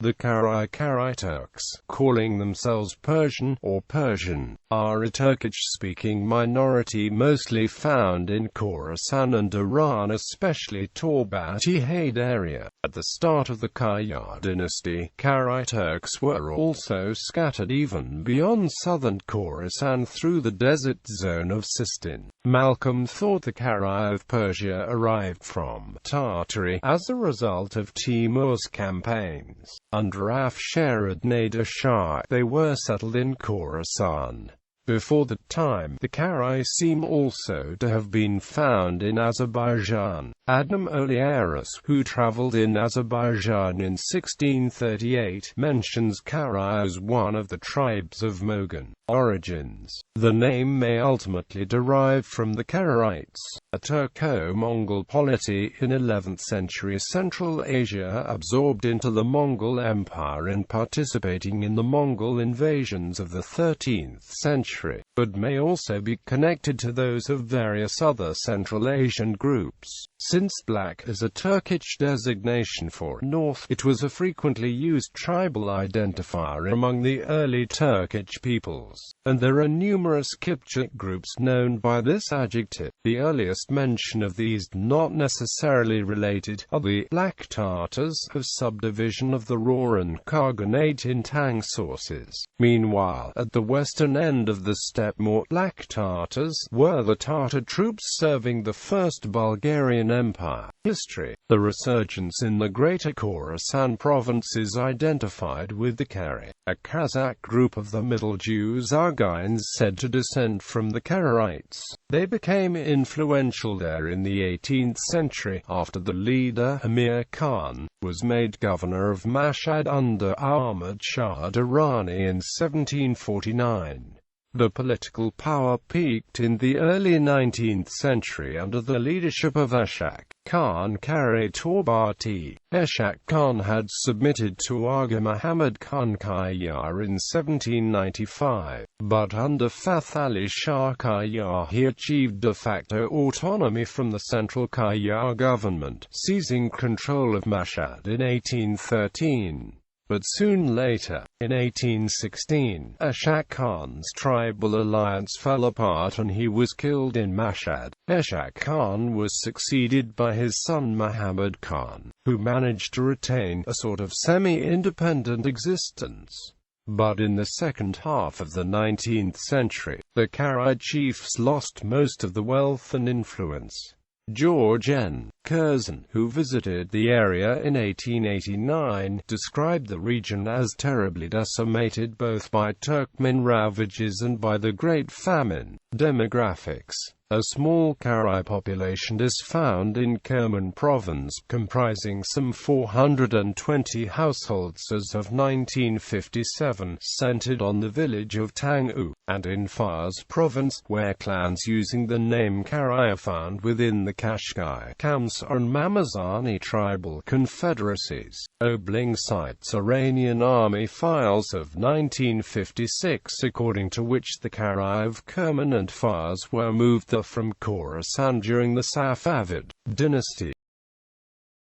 The Qarai Turks, calling themselves Persian or Persian, are a Turkic-speaking minority mostly found in Khorasan and Iran, especially Torbat-e Heydarieh. At the start of the Qajar dynasty, Qarai Turks were also scattered even beyond southern Khorasan through the desert zone of Sistan.Malcolm thought the Karai of Persia arrived from Tartary as a result of Timur's campaigns. Under Afsharid Nader Shah, they were settled in Khorasan. Before that time, the Qarai seem also to have been found in Azerbaijan. Adnan Oliaris, who traveled in Azerbaijan in 1638, mentions Qarai as one of the tribes of Mogan origins. The name may ultimately derive from the Karaites, a Turco-Mongol polity in 11th century Central Asia absorbed into the Mongol Empire and participating in the Mongol invasions of the 13th century, but may also be connected to those of various other Central Asian groups. Since black is a Turkic designation for north, it was a frequently used tribal identifier among the early Turkic peoples, and there are numerous Kipchak groups known by this adjective. The earliest mention of these, not necessarily related, are the Black Tartars, a subdivision of the Rouran Khaganate in Tang sources. Meanwhile, at the western end of the steppe, more Black Tartars were the Tartar troops serving the First Bulgarian Empire. History. The resurgence in the Greater Khorasan province is identified with the Karai, a Kazakh group of the Middle Jews Argynes said to descend from the Karaites. They became influential there in the 18th century, after the leader, Amir Khan, was made governor of Mashhad under Ahmad Shah Durrani in 1749. The political power peaked in the early 19th century under the leadership of Ashak Khan. Qarai Ashak Khan had submitted to Aga Muhammad Khan Qajar in 1795, but under Fath Ali Shah Qajar he achieved de facto autonomy from the central Qajar government, seizing control of Mashhad in 1813. But soon later, in 1816, Ashak Khan's tribal alliance fell apart and he was killed in Mashhad. Ashak Khan was succeeded by his son Muhammad Khan, who managed to retain a sort of semi-independent existence. But in the second half of the 19th century, the Qarai chiefs lost most of the wealth and influence. George N. Curzon, who visited the area in 1889, described the region as terribly decimated both by Turkmen ravages and by the Great Famine. Demographics. A small Qarai population is found in Kerman province, comprising some 420 households as of 1957, centered on the village of Tangu, and in Fars province, where clans using the name Qarai are found within the Qashqai, Kamsar and Mamazani tribal confederacies. Obling cites Iranian army files of 1956 according to which the Qarai of Kerman and Fars were moved from Khorasan during the Safavid dynasty.